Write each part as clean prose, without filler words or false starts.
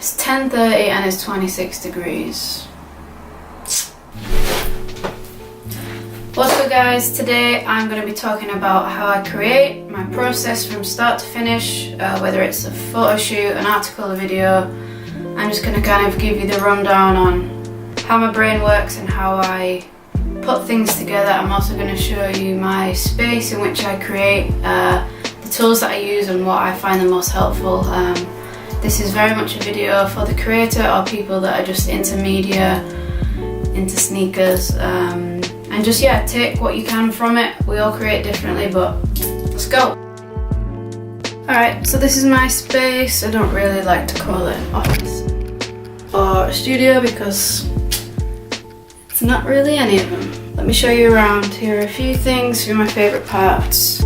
It's 10:30 and it's 26 degrees. What's up guys, today I'm going to be talking about how I create, my process from start to finish, whether it's a photo shoot, an article, a video. I'm just going to kind of give you the rundown on how my brain works and how I put things together. I'm also going to show you my space in which I create, the tools that I use and what I find the most helpful. This is very much a video for the creator or people that are just into media, into sneakers, and just take what you can from it. We all create differently, but let's go. Alright, so this is my space. I don't really like to call it an office or a studio because it's not really any of them. Let me show you around. Here are a few things, a few of my favourite parts.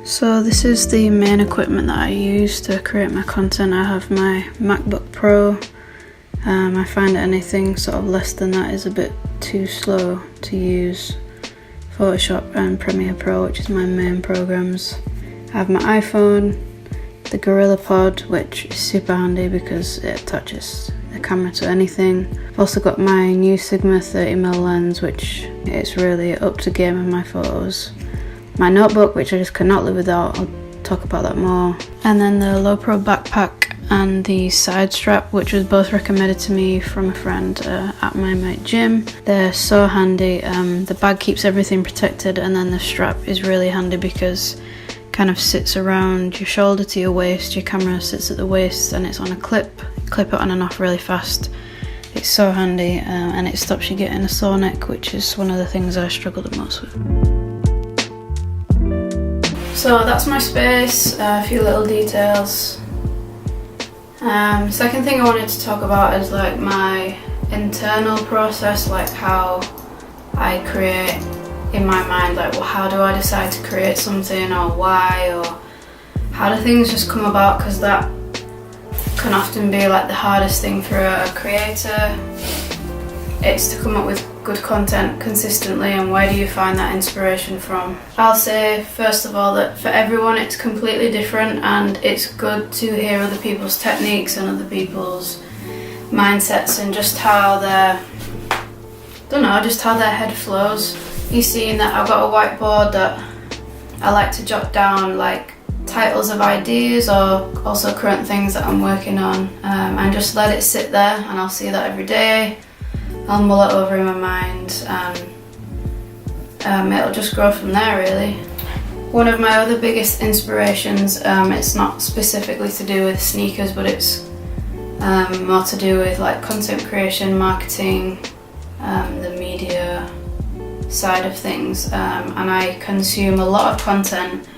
So this is the main equipment that I use to create my content. I have my Macbook Pro. I find anything sort of less than that is a bit too slow to use. Photoshop and Premiere Pro, which is my main programs. I have my iPhone, the Gorilla Pod, which is super handy because it attaches the camera to anything. I've also got my new Sigma 30mm lens, which is really up to game with my photos. My notebook, which I just cannot live without, I'll talk about that more. And then the Low Pro backpack and the side strap, which was both recommended to me from a friend at my gym. They're so handy. The bag keeps everything protected, and then the strap is really handy because it kind of sits around your shoulder to your waist. Your camera sits at the waist and it's on a clip. Clip it on and off really fast. It's so handy, and it stops you getting a sore neck, which is one of the things I struggle the most with. So that's my space, a few little details. Second thing I wanted to talk about is like my internal process, like how I create in my mind, like well, how do I decide to create something, or why, or how do things just come about, because that can often be like the hardest thing for a creator. It's to come up with good content consistently, and where do you find that inspiration from? I'll say first of all that for everyone it's completely different, and it's good to hear other people's techniques and other people's mindsets and just how their head flows. You've seen that I've got a whiteboard that I like to jot down like titles of ideas or also current things that I'm working on, and just let it sit there, and I'll see that every day. I'll mull it over in my mind, and it'll just grow from there really. One of my other biggest inspirations, it's not specifically to do with sneakers, but it's more to do with like content creation, marketing, the media side of things, and I consume a lot of content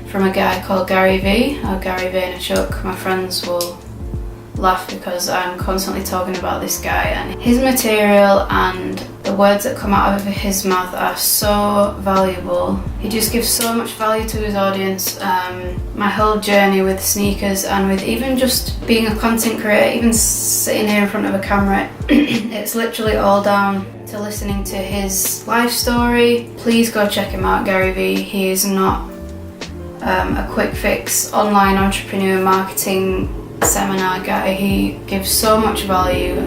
from a guy called Gary V, or Gary Vaynerchuk. My friends will laugh because I'm constantly talking about this guy, and his material and the words that come out of his mouth are so valuable. He just gives so much value to his audience. My whole journey with sneakers and with even just being a content creator, even sitting here in front of a camera, it's literally all down to listening to his life story. Please go check him out, Gary V. He is not a quick fix online entrepreneur marketing seminar guy. He gives so much value.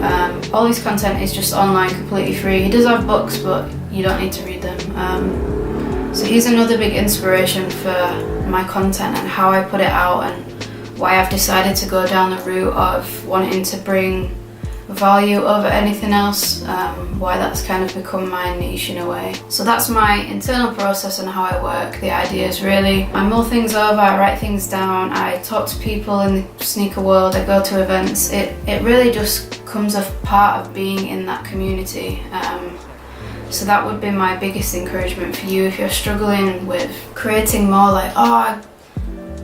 All his content is just online, completely free. He does have books, but you don't need to read them. So he's another big inspiration for my content and how I put it out, and why I've decided to go down the route of wanting to bring value over anything else, why that's kind of become my niche in a way. So that's my internal process and how I work, the ideas really. I mull things over, I write things down, I talk to people in the sneaker world, I go to events. It really just comes a part of being in that community. So that would be my biggest encouragement for you if you're struggling with creating more, like, oh,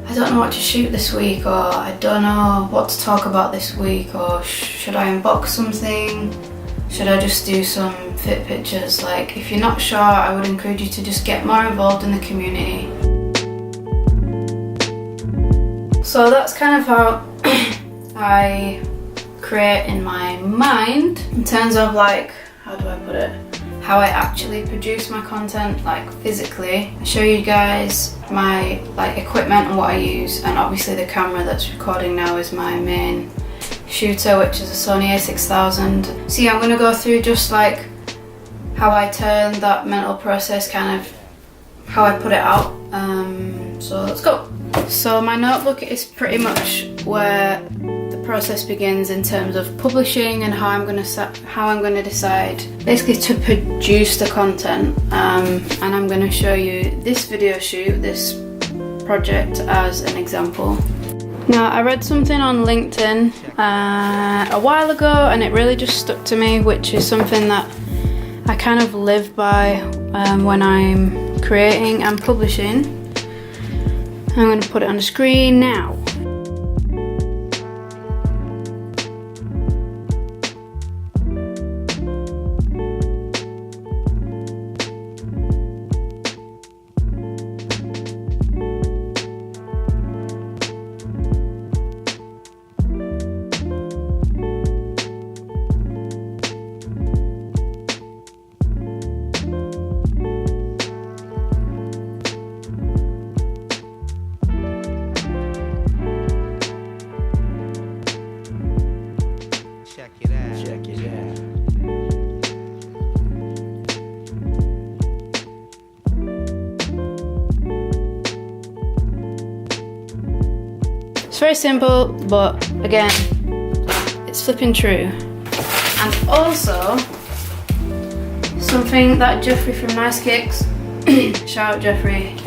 I don't know what to shoot this week, or I don't know what to talk about this week, or should I unbox something? should I just do some fit pictures? Like, if you're not sure, I would encourage you to just get more involved in the community. So that's kind of how I create in my mind, in terms of like, how do I put it? How I actually produce my content, like physically. I show you guys my like equipment and what I use, and obviously the camera that's recording now is my main shooter, which is a Sony a6000. So yeah, I'm gonna go through just like how I turn that mental process, kind of how I put it out. So let's go. So my notebook is pretty much where the process begins in terms of publishing and how I'm gonna decide basically to produce the content. And I'm gonna show you this video shoot, this project as an example. Now, I read something on LinkedIn a while ago, and it really just stuck to me, which is something that I kind of live by when I'm creating and publishing. I'm going to put it on the screen now. It's very simple, but again, it's flipping true. And also, something that Jeffrey from Nice Kicks, shout out Jeffrey,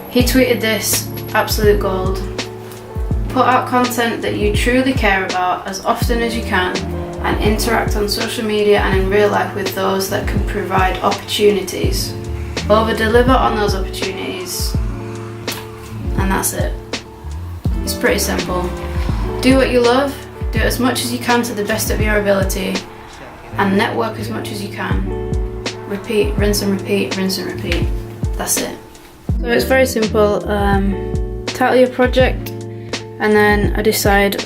he tweeted this, absolute gold. Put out content that you truly care about as often as you can, and interact on social media and in real life with those that can provide opportunities. Over deliver on those opportunities, and that's it. It's pretty simple. Do what you love, do it as much as you can to the best of your ability, and network as much as you can. Repeat, rinse and repeat, rinse and repeat. That's it. So it's very simple. Title your project, and then I decide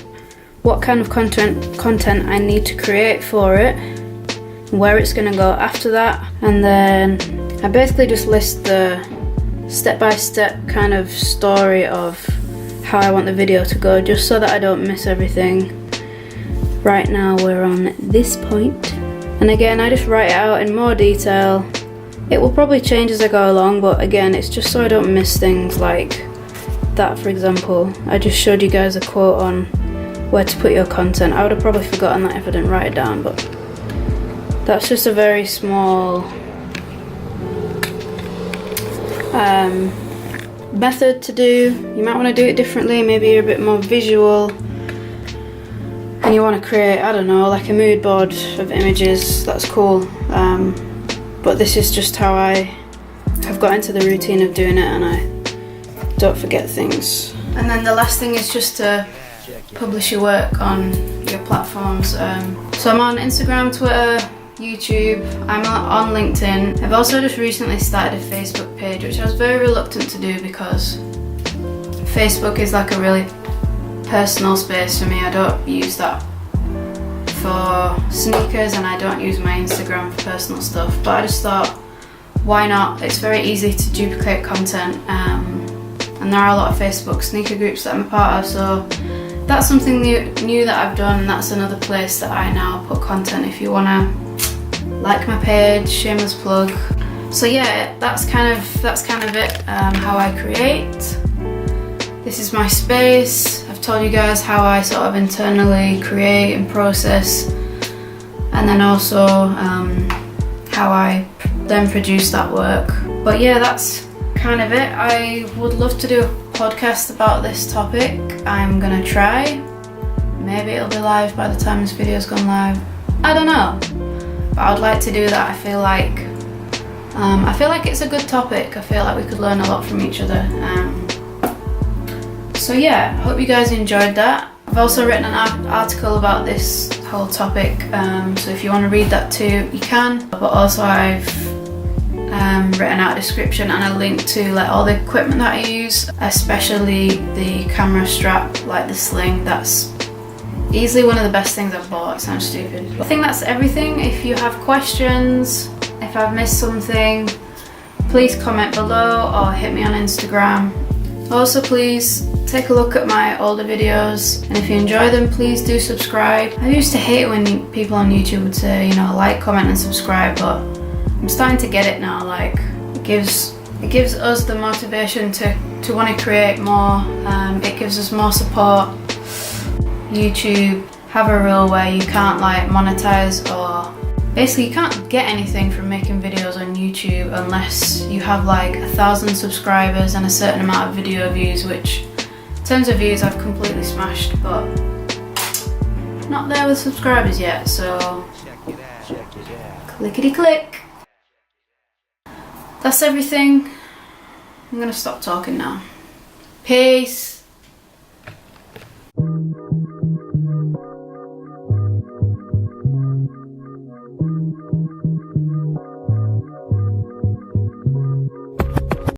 what kind of content I need to create for it, where it's going to go after that, and then I basically just list the step-by-step kind of story of how I want the video to go, just so that I don't miss everything. Right now we're on this point, and again I just write it out in more detail. It will probably change as I go along, but again it's just so I don't miss things. Like that, for example, I just showed you guys a quote on where to put your content. I would have probably forgotten that if I didn't write it down, but that's just a very small method to do. You might want to do it differently. Maybe you're a bit more visual and you want to create, I don't know, like a mood board of images. That's cool. But this is just how I have got into the routine of doing it, and I don't forget things. And then the last thing is just to publish your work on your platforms. So I'm on Instagram, Twitter, YouTube, I'm on LinkedIn. I've also just recently started a Facebook page, which I was very reluctant to do because Facebook is like a really personal space for me. I don't use that for sneakers, and I don't use my Instagram for personal stuff, but I just thought, why not? It's very easy to duplicate content, and there are a lot of Facebook sneaker groups that I'm a part of, so that's something new that I've done, and that's another place that I now put content if you wanna like my page, shameless plug. So yeah, that's kind of it, how I create. This is my space. I've told you guys how I sort of internally create and process, and then also how I then produce that work. But yeah, that's kind of it. I would love to do a podcast about this topic. I'm gonna try. Maybe it'll be live by the time this video's gone live. I don't know. But I'd like to do that. I feel like it's a good topic. I feel like we could learn a lot from each other. So yeah, hope you guys enjoyed that. I've also written an article about this whole topic, so if you want to read that too, you can. But also I've written out a description and a link to like all the equipment that I use, especially the camera strap, like the sling. That's easily one of the best things I've bought. It sounds stupid. I think that's everything. If you have questions, if I've missed something, please comment below or hit me on Instagram. Also, please take a look at my older videos, and if you enjoy them, please do subscribe. I used to hate when people on YouTube would say, you know, like, comment and subscribe, but I'm starting to get it now. Like, it gives us the motivation to want to create more. It gives us more support. YouTube have a rule where you can't like monetize, or basically you can't get anything from making videos on YouTube unless you have like 1,000 subscribers and a certain amount of video views, which in terms of views I've completely smashed, but not there with subscribers yet, so clickety click. That's everything. I'm gonna stop talking now. Peace.